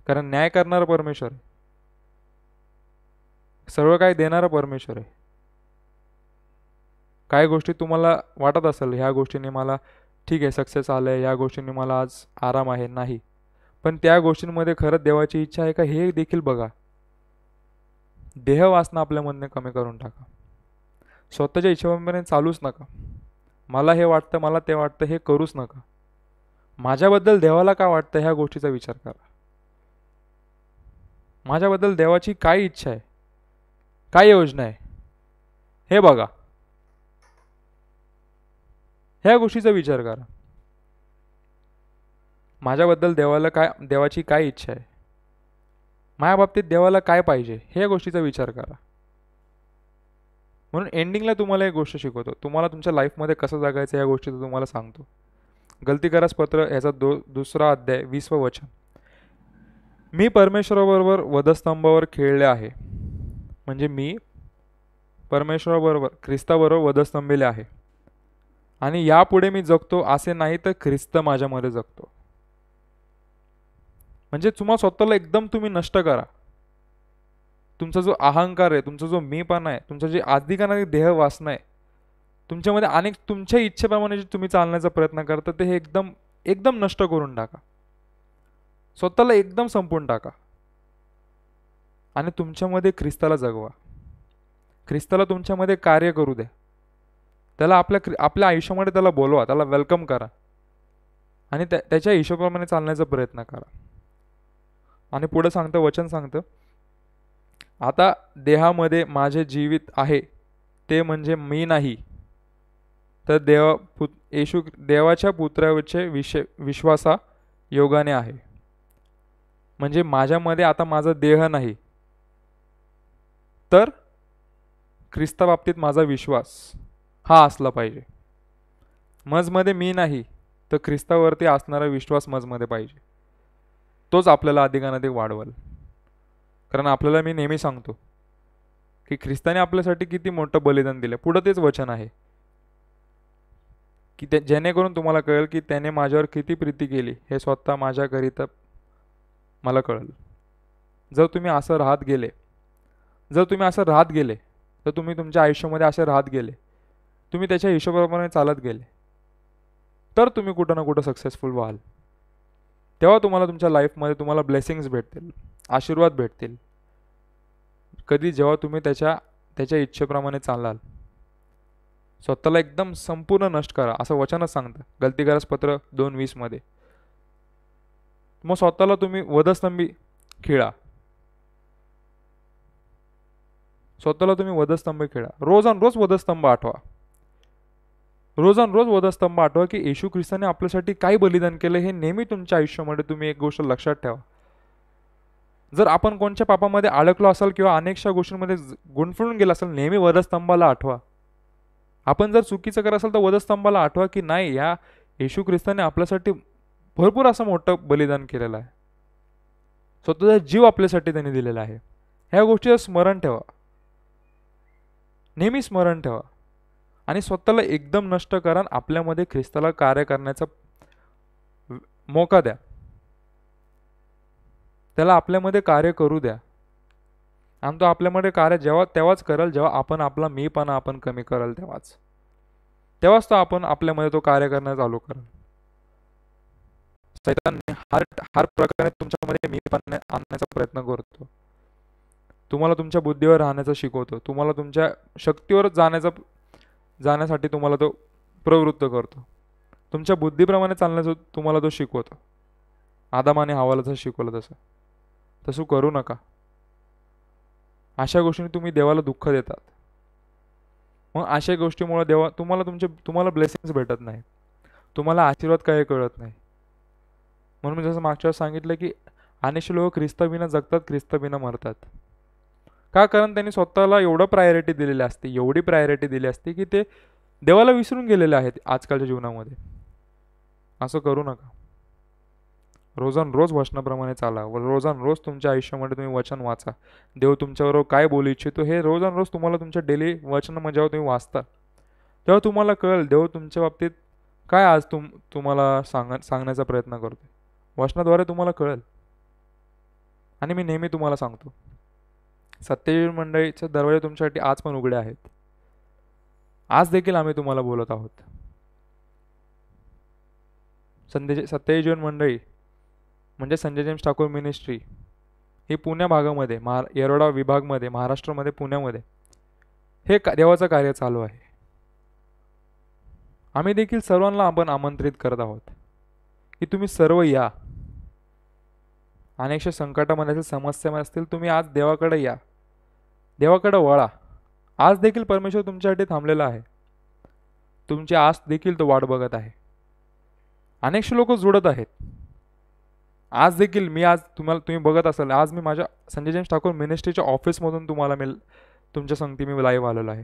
कारण न्याय करणारा परमेश्वर आहे. सर्व काही देणारा परमेश्वर आहे. काही गोष्टी तुम्हाला वाटत असेल ह्या गोष्टींनी मला ठीक आहे सक्सेस आलंय, या गोष्टींनी मला आज आराम आहे. नाही, पण त्या गोष्टींमध्ये खरंच देवाची इच्छा आहे का हे देखील बघा. देह वासना आपल्यामधनं कमी करून टाका. स्वतःच्या इच्छेप्रमाणे चालूच नका. मला हे वाटतं, मला ते वाटतं, हे करूच नका. माझ्याबद्दल देवाला काय वाटतं ह्या गोष्टीचा विचार करा. माझ्याबद्दल देवाची काय इच्छा आहे, काय योजना आहे, हे बघा. ह्या गोष्टीचा विचार करा. माझ्याबद्दल देवाची काय इच्छा आहे, माझ्या बाबतीत देवाला काय पाहिजे, ह्या गोष्टीचा विचार करा. म्हणून एंडिंगला तुम्हाला एक गोष्ट शिकवतो. तुम्हाला तुमच्या लाईफमध्ये कसं जगायचं या गोष्टीचं तुम्हाला सांगतो. गलतीकरास पत्र याचा 2रा अध्याय 20वं वचन. मी परमेश्वराबरोबर वधस्तंभावर खेळले आहे, म्हणजे मी परमेश्वराबरोबर ख्रिस्ताबरोबर वधस्तंभेले आहे आणि यापुढे मी जगतो असे नाही तर ख्रिस्त माझ्यामध्ये जगतो. म्हणजे तुम्हाला स्वतःला एकदम तुम्ही नष्ट करा. तुमचा जो अहंकार आहे, तुमचा जो मीपणा आहे, तुमचा जे आधिकाधिक देह वासना आहे, तुमच्यामध्ये अनेक तुमच्या इच्छेप्रमाणे जे तुम्ही चालण्याचा प्रयत्न करता ते हे एकदम एकदम नष्ट करून टाका. स्वतःला एकदम संपवून टाका आणि तुमच्यामध्ये ख्रिस्ताला जगवा. ख्रिस्ताला तुमच्यामध्ये कार्य करू द्या. त्याला आपल्या आयुष्यामध्ये त्याला बोलवा, त्याला वेलकम करा आणि त्याच्या हिशोबाप्रमाणे चालण्याचा प्रयत्न करा. आणि पुढे सांगतं, वचन सांगतं, आता देहामध्ये माझे जीवित आहे ते म्हणजे मी नाही, तर देवाच्या पुत्राचे विश्वासा योगाने आहे. म्हणजे माझ्यामध्ये आता माझा देह नाही, तर ख्रिस्ता बाबतीत माझा विश्वास हा असला पाहिजे. मजमध्ये मी नाही, तर ख्रिस्तावरती असणारा विश्वास मजमध्ये पाहिजे. तोच आपल्याला अधिकाधिक वाढवल. कारण आपल्याला मी नेहमी सांगतो की ख्रिस्ताने आपल्यासाठी किती मोठं बलिदान दिलं. पुढं तेच वचन आहे की जेणेकरून तुम्हाला कळेल की त्याने माझ्यावर किती प्रीती केली हे स्वतः माझ्याकरिता मला कळेल. जर तुम्ही असं राहत गेले तर तुम्ही तुमच्या आयुष्यामध्ये असे राहत गेले, तुम्ही त्याच्या हिशोबाप्रमाणे चालत गेले, तर तुम्ही कुठं ना कुठं सक्सेसफुल व्हाल. तेव्हा तुम्हाला तुमच्या लाईफमध्ये तुम्हाला ब्लेसिंग्स भेटतील, आशीर्वाद भेटतील. कधी जेव्हा तुम्ही त्याच्या इच्छेप्रमाणे चालाल. स्वतःला एकदम संपूर्ण नष्ट करा असं वचनच सांगतं गलतीकारास पत्र 2:20 मध्ये. मग स्वतःला तुम्ही वधस्तंभी खिळा. स्वतःला तुम्ही वधस्तंभ खिळा. रोज वधस्तंभ आठवा. रोज वधस्तंभ आठवा की येशू ख्रिस्ताने आपल्यासाठी काय बलिदान केलं हे नेहमी तुमच्या आयुष्यामध्ये तुम्ही एक गोष्ट लक्षात ठेवा. जर आपण कोणत्या पापामध्ये अडकलो असाल किंवा अनेकशा गोष्टींमध्ये गुंफून गेला असाल, नेहमी वधस्तंभाला आठवा. आपण जर चुकीचं करत असाल तर वधस्तंभाला आठवा की नाही, या येशू ख्रिस्ताने आपल्यासाठी भरपूर असं मोठं बलिदान केलेलं आहे. स्वतःचा जीव आपल्यासाठी त्यांनी दिलेला आहे. ह्या गोष्टीचं स्मरण ठेवा, नेहमी स्मरण ठेवा आणि स्वतःला एकदम नष्ट करा. आपल्यामध्ये ख्रिस्ताला कार्य करण्याचा मोका द्या. त्याला आपल्यामध्ये कार्य करू द्या आणि तो आपल्यामध्ये कार्य तेव्हाच करेल जेव्हा आपण आपला मीपणा आपण कमी कराल. तेव्हाच तो आपल्यामध्ये तो कार्य करणं चालू करेल. सैतान हर प्रकारे तुमच्यामध्ये मीपणा आणण्याचा प्रयत्न करतो. तुम्हाला तुमच्या बुद्धीवर राहण्याचा शिकवतो. तुम्हाला तुमच्या शक्तीवर जाण्यासाठी तुम्हाला तो प्रवृत्त करतो. तुमच्या बुद्धीप्रमाणे चालण्याचं तुम्हाला तो शिकवतो. आदामाने हवाला जसं शिकवलं तसं करू नका. अशा गोष्टींनी तुम्ही देवाला दुःख देतात. मग अशा गोष्टीमुळे देवा तुम्हाला ब्लेसिंग्स भेटत नाही, तुम्हाला आशीर्वाद काय कळत नाही. म्हणून मी जसं मागच्या वेळेस सांगितलं की अनेक लोक ख्रिस्ताविना जगतात, ख्रिस्ताविना मरतात. का? कारण त्यांनी स्वतःला एवढी प्रायोरिटी दिलेली असते की ते देवाला विसरून गेलेले आहेत आजकालच्या जीवनामध्ये. असं करू नका. रोज वचनाप्रमाणे चाला. रोज तुमच्या आयुष्यामध्ये तुम्ही वचन वाचा. देव तुमच्याबरोबर काय बोलू इच्छितो हे रोज तुम्हाला तुमच्या डेली वचन जेव्हा तुम्ही वाचता तेव्हा तुम्हाला कळेल देव तुमच्या बाबतीत काय आज तुम्हाला सांगण्याचा प्रयत्न करतो. वचनाद्वारे तुम्हाला कळेल. आणि मी नेहमी तुम्हाला सांगतो, सत्ययुग मंडळीचे दरवाजे तुमच्यासाठी आज पण उघडे आहेत. आज देखील आम्ही तुम्हाला बोलत आहोत. सत्ययुग मंडळी म्हणजे संजय जेम्स ठाकूर मिनिस्ट्री ही पुणे भागामध्ये येरवडा विभागमध्ये महाराष्ट्रामध्ये पुण्यामध्ये हे देवाचं कार्य चालू आहे. आम्ही देखील सर्वांना आपण आमंत्रित करत आहोत की तुम्ही सर्व या. अनेकशा संकटामध्ये समस्या असतील, तुम्ही आज देवाकडे या, देवाकडे वळा. आज देखील परमेश्वर तुमच्यासाठी थांबलेला आहे. तुमची आस देखील तो वाट बघत आहे. अनेकशे लोक जुळत आहेत. आज देखील तुम्ही बघत असाल, आज मी माझ्या संजय जेम्स ठाकूर मिनिस्ट्रीच्या ऑफिसमधून तुमच्या संगती मी लाईव्ह आलेलो आहे.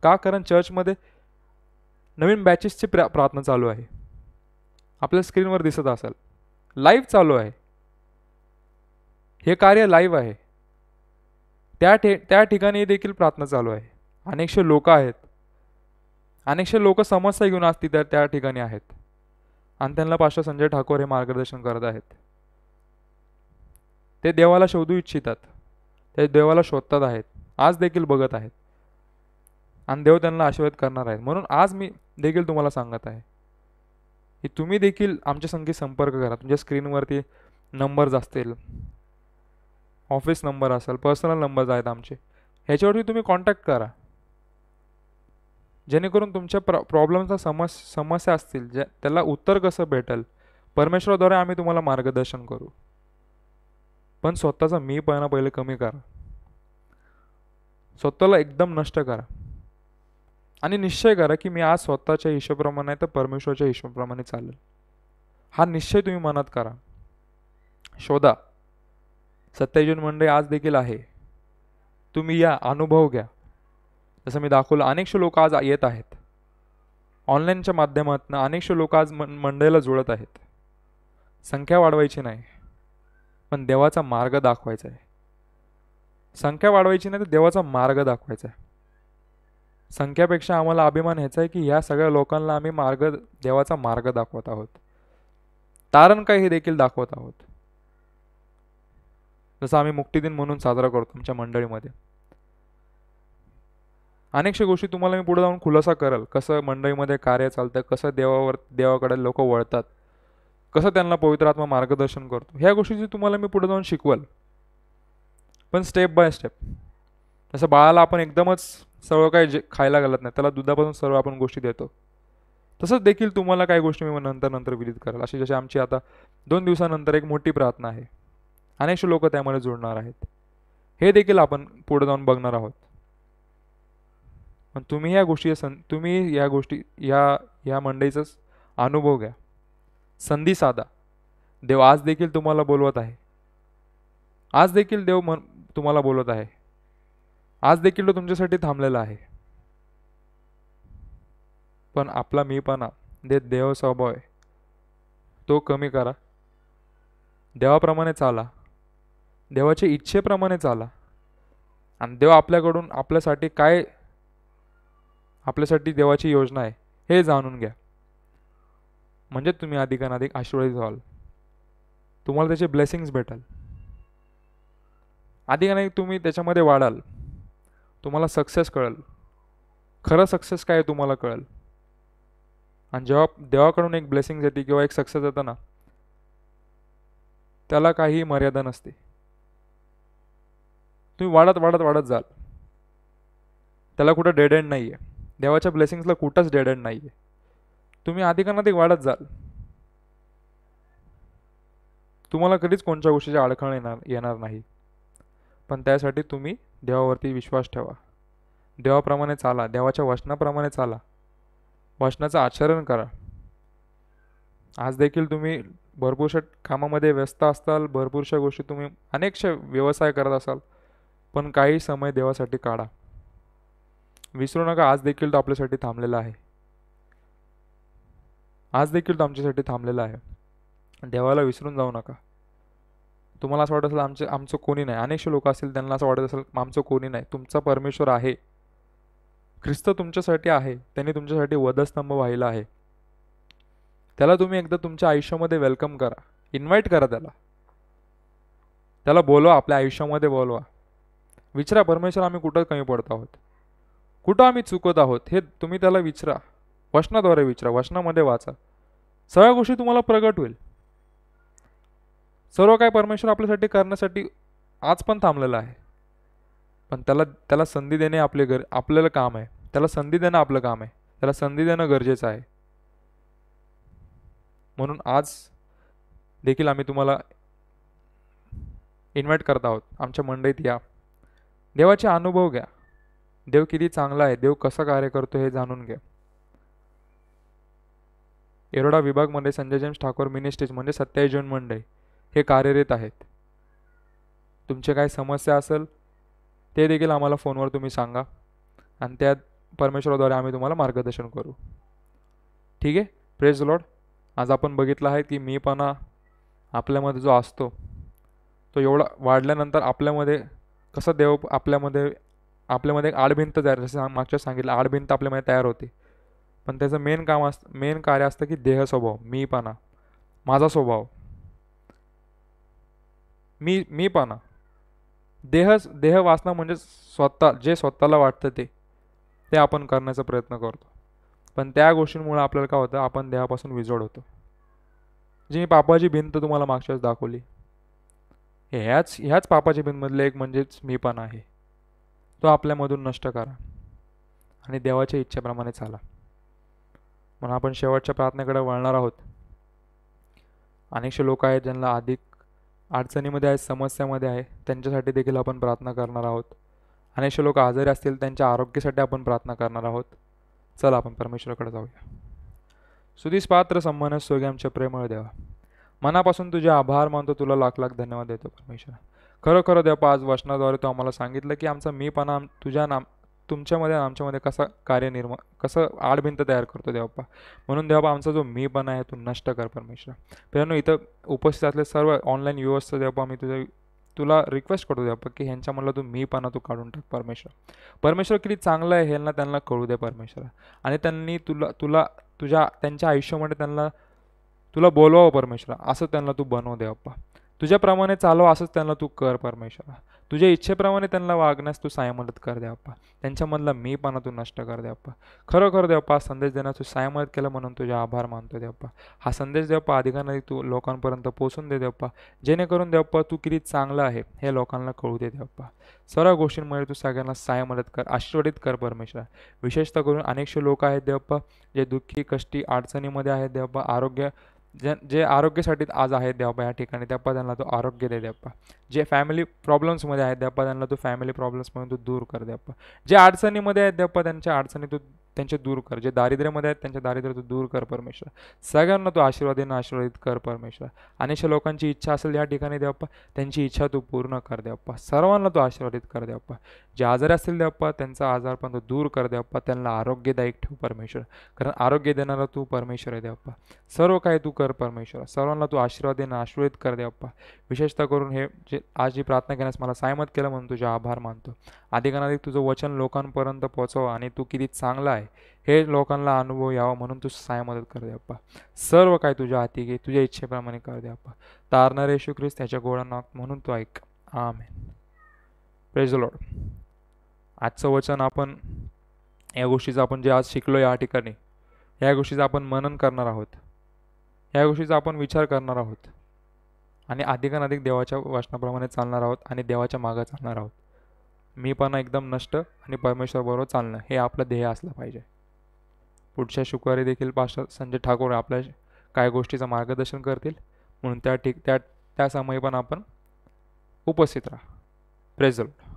का? कारण चर्चमध्ये नवीन बॅचेसची प्रार्थना चालू आहे. आपल्या स्क्रीनवर दिसत असेल, लाईव्ह चालू आहे. हे कार्य लाईव्ह आहे. त्या ठिकाणी देखील प्रार्थना चालू आहे. अनेकशे लोक आहेत. अनेकशे लोक समस्या घेऊन आज तिथे त्या ठिकाणी आहेत आणि त्यांना पास्टर संजय ठाकूर हे मार्गदर्शन करत आहेत. ते देवाला शोधू इच्छितात. ते देवाला शोधतात आहेत. आज देखील बघत आहेत आणि देव त्यांना आशीर्वाद करणार आहेत. म्हणून आज मी देखील तुम्हाला सांगत आहे की तुम्ही देखील आमच्या संगीत संपर्क करा. तुमच्या स्क्रीनवरती नंबर्स असतील, ऑफिस नंबर असेल, पर्सनल नंबर्स आहेत आमचे, ह्याच्यावरती तुम्ही कॉन्टॅक्ट करा. जेणेकरून तुमच्या प्रॉब्लेमचा समस्या असतील त्याला उत्तर कसं भेटेल परमेश्वराद्वारे आम्ही तुम्हाला मार्गदर्शन करू. पण स्वतःचा मीपणा पहिले कमी करा. स्वतःला एकदम नष्ट करा आणि निश्चय करा की मी आज स्वतःच्या हिशोबाप्रमाणे नाही तर परमेश्वराच्या हिशोबाप्रमाणे चालेल. हा निश्चय तुम्ही मनात करा. शोधा. 27 जून मंडळी आज देखील आहे. तुम्ही या, अनुभव घ्या. जसं मी दाखवलं, अनेकशे लोक आज येत आहेत. ऑनलाईनच्या माध्यमातून अनेकशे लोक आज मंडळीला जुळत आहेत. संख्या वाढवायची नाही, पण देवाचा मार्ग दाखवायचा आहे. संख्या वाढवायची नाही तर देवाचा मार्ग दाखवायचा आहे. संख्यापेक्षा आम्हाला अभिमान ह्याचा आहे की ह्या सगळ्या लोकांना आम्ही देवाचा मार्ग दाखवत आहोत. तारण काय हे देखील दाखवत आहोत. जसं आम्ही मुक्तिदिन म्हणून साजरा करतो आमच्या मंडळीमध्ये. अनेकशा गोष्टी तुम्हाला मी पुढे जाऊन खुलासा करेल. कसं मंडळीमध्ये कार्य चालतं, कसं देवाकडे लोक वळतात, कसं त्यांना पवित्र आत्मा मार्गदर्शन करतो, ह्या गोष्टीची तुम्हाला मी पुढे जाऊन शिकवल. पण स्टेप बाय स्टेप. जसं बाळाला आपण एकदमच सर्व काही खायला घालत नाही, त्याला दुधापासून सर्व आपण गोष्टी देतो, तसंच देखील तुम्हाला काही गोष्टी मी नंतर विदित करेल. अशी जशी आमची आता 2 दिवसानंतर एक मोठी प्रार्थना आहे. अनेकशे लोक त्यामध्ये जुळणार आहेत. हे देखील आपण पुढे जाऊन बघणार आहोत. पण तुम्ही या गोष्टी या मंडळीचा अनुभव घ्या. संधी साधा. देव आज देखील तुम्हाला बोलवत आहे. आज देखील देव तुम्हाला बोलवत आहे. आज देखील तो तुमच्यासाठी थांबलेला आहे. पण आपला मीपणा देव स्वभाव आहे तो कमी करा. देवाप्रमाणे चाला. देवाच्या इच्छेप्रमाणे चाला. आणि देव आपल्यासाठी देवाची योजना आहे हे जाणून घ्या. म्हणजे तुम्ही अधिकाधिक आशीर्वादित व्हाल. तुम्हाला त्याचे ब्लेसिंग्स भेटाल. अधिकाधिक तुम्ही त्याच्यामध्ये वाढाल. तुम्हाला सक्सेस कळेल. खरं सक्सेस काय तुम्हाला कळेल. आणि जेव्हा देवाकडून एक ब्लेसिंग येते किंवा एक सक्सेस येतं ना, त्याला काही मर्यादा नसते. तुम्ही वाढत जाल. त्याला कुठं डेड एंड नाही आहे. देवाच्या ब्लेसिंग्सला कुठंच डेड एंड नाही आहे. तुम्ही अधिकाधिक वाढत जाल. तुम्हाला कधीच कोणत्या गोष्टीची अडचण येणार नाही. पण त्यासाठी तुम्ही देवावरती विश्वास ठेवा. देवाप्रमाणे चाला. देवाच्या वचनाप्रमाणे चाला. वचनाचं आचरण करा. आज देखील तुम्ही भरपूरशा कामामध्ये व्यस्त असताल. भरपूरशा गोष्टी तुम्ही अनेकशा व्यवसाय करत असाल. पण काही समय देवासाठी काढा. विसरू नका, आज देखील तो आपल्यासाठी थांबलेला आहे. आज देखील तो आमच्यासाठी थांबलेला आहे. देवाला विसरून जाऊ नका. तुम्हाला असं वाटत असेल आमचं कोणी नाही. अनेकशे लोक असतील त्यांना असं वाटत असेल आमचं कोणी नाही. तुमचा परमेश्वर आहे. ख्रिस्त तुमच्यासाठी आहे. त्यांनी तुमच्यासाठी वधस्तंभ वाहिला आहे. त्याला तुम्ही एकदा तुमच्या आयुष्यामध्ये वेलकम करा. इन्व्हाइट करा त्याला बोलवा. आपल्या आयुष्यामध्ये बोलवा. विचारा, परमेश्वर आम्ही कुठं कमी पडत आहोत, कुठं आम्ही चुकत आहोत, हे तुम्ही त्याला विचारा. वचनाद्वारे विचारा. वचनामध्ये वाचा. सगळ्या गोष्टी तुम्हाला प्रगट होईल. सर्व काय परमेश्वर आपल्यासाठी करण्यासाठी आज पण थांबलेला आहे. पण त्याला संधी देणे आपल्याला काम आहे. त्याला संधी देणं आपलं काम आहे. त्याला संधी देणं गरजेचं आहे. म्हणून आज देखील आम्ही तुम्हाला इन्व्हाइट करत आहोत. आमच्या मंडईत या. देवाचे अनुभव घ्या. देव किती चांगला आहे, देव कसं कार्य करतो हे जाणून घ्या. येरोडा विभागमध्ये संजय जेम्स ठाकूर मिनिस्ट्रीज म्हणजे 27 जून मंडई हे कार्यरत आहेत. तुमचे काही समस्या असेल ते देखील आम्हाला फोनवर तुम्ही सांगा आणि त्यात परमेश्वराद्वारे आम्ही तुम्हाला मार्गदर्शन करू. ठीक आहे. Praise the Lord. आज आपण बघितलं आहे की मीपणा आपल्यामध्ये जो असतो तो एवढा वाढल्यानंतर आपल्यामध्ये कसं देव आपल्यामध्ये एक आडभिंत तयार, जसं मागच्या सांगितलं आडभिंत आपल्यामध्ये तयार होते. पण त्याचं मेन कार्य असतं की देह स्वभाव, मीपणा, माझा स्वभाव, मीपणा. देह वासना म्हणजे जे स्वतःला वाटतं ते आपण करण्याचा प्रयत्न करतो. पण त्या गोष्टींमुळे आपल्याला काय होतं, आपण देहापासून विजोड होतो. जी मी पापाची भिंत तुम्हाला मागच्याच दाखवली, ह्याच पापाची भिंतमधले एक म्हणजेच मीपणा आहे. तो आपल्यामधून नष्ट करा आणि देवाच्या इच्छेप्रमाणे चाला. म्हणून आपण शेवटच्या प्रार्थनेकडे वळणार आहोत. अनेकशे लोक आहेत ज्यांना अधिक अडचणीमध्ये आहेत, समस्यामध्ये आहे, त्यांच्यासाठी देखील आपण प्रार्थना करणार आहोत. अनेकशे लोक आजारी असतील, त्यांच्या आरोग्यासाठी आपण प्रार्थना करणार आहोत. चला आपण परमेश्वराकडे जाऊया. सुधीस पात्र सन्मान सोगे आमच्या प्रेमळ देवा, मनापासून तुझे आभार मानतो, तुला लाख लाख धन्यवाद देतो परमेश्वरा. खरं देवा, आज वचनाद्वारे तू आम्हाला सांगितलं की आमचा मीपणा तुमच्यामध्ये आमच्यामध्ये कसं आडभिंत तयार करतो देवप्पा. म्हणून देवप्पा आमचा जो मीपणा आहे तो नष्ट कर परमेश्वरा. प्रियांनो, इथं उपस्थित असले सर्व ऑनलाईन व्ह्युअर्सचं देवप्पा मी तुला रिक्वेस्ट करतो देवप्पा की ह्यांच्यामधला मीपणा तू काढून टाक परमेश्वर किती चांगलं आहे हे त्यांना कळू दे परमेश्वरा. आणि त्यांनी त्यांच्या आयुष्यामध्ये तुला बोलवावं परमेश्वरा, असं त्यांना तू बनव देवप्पा. तुझ्याप्रमाणे चालव असंच त्यांना तू कर परमेश्वरा. तुझ्या इच्छेप्रमाणे त्यांना वागण्यास तू साय मदत कर देवप्पा. त्यांच्यामधला मीपणा तू नष्ट कर देवप्पा. खरं देवप्पा, संदेश देण्यास तू साय मदत केलं म्हणून तुझे आभार मानतो देवप्पा. हा संदेश देवप्पा अधिकाधिक तू लोकांपर्यंत पोहोचून दे देवप्पा, जेणेकरून देवप्पा तू किती चांगलं आहे हे लोकांना कळू दे देवप्पा. सर्व गोष्टींमुळे तू सगळ्यांना साय मदत कर, आशीर्वादित कर परमेश्वरा. विशेषतः करून अनेकशे लोक आहेत देवप्पा जे दुःखी कष्टी अडचणीमध्ये आहेत देवप्पा. जे आरोग्यासाठी आज आहेत देवप्पा या ठिकाणी, देवप्पा त्यांना तू आरोग्य दे देवप्पा. जे फॅमिली प्रॉब्लेम्समध्ये आहेत देवप्पा, त्यांना तू फॅमिली प्रॉब्लेम्समधून तू दूर कर देवप्पा. जे अडचणीमध्ये आहेत देवप्पा, त्यांच्या अडचणी तू त्यांचे दूर कर. जे दारिद्र्यामध्ये आहेत त्यांच्या दारिद्र्य तू दूर कर परमेश्वर. सगळ्यांना तू आशीर्वादित कर परमेश्वर. अनेक लोकांची इच्छा असेल या ठिकाणी देवप्पा, त्यांची इच्छा तू पूर्ण कर देवप्पा. सर्वांना तू आशीर्वादित कर देवप्पा. जे आजारी असतील देवप्पा, त्यांचा आजारपण तू दूर कर देवप्पा. त्यांना आरोग्यदायक ठेव परमेश्वर, कारण आरोग्य देणारा तू परमेश्वर आहे देवप्पा. सर्व काही तू कर परमेश्वर. सर्वांना तू आशीर्वादित कर देवप्पा. विशेषतः करून हे जे आज जी प्रार्थना केल्यास मला सायमत केलं म्हणून तुझे आभार मानतो. अधिकाधिक तुझं वचन लोकांपर्यंत पोहोचव आणि तू किती चांगला आहे हे लोकांना अनुभव यावा म्हणून तू साय मदत कर देवप्पा. सर्व काय तुझ्या हाती घे, तुझ्या इच्छेप्रमाणे कर देवप्पा. तारणारे येशू ख्रिस्त त्याच्या गोडा नाक म्हणून तू ऐक. आमेन. Praise the lord. आजचं वचन या गोष्टीचं आपण जे आज शिकलो या ठिकाणी, या गोष्टीचं आपण मनन करणार आहोत, या गोष्टीचा आपण विचार करणार आहोत आणि अधिकाधिक देवाच्या वचनाप्रमाणे चालणार आहोत आणि देवाच्या मागं चालणार आहोत. मीपणा एकदम नष्ट आणि परमेश्वराबरोबर चालणं हे आपलं ध्येय असलं पाहिजे. पुढच्या शुक्रवारी देखील पास्टर संजय ठाकूर आपल्या काय गोष्टीचं मार्गदर्शन करतील, म्हणून त्या समयी पण आपण उपस्थित राहा. Praise the Lord.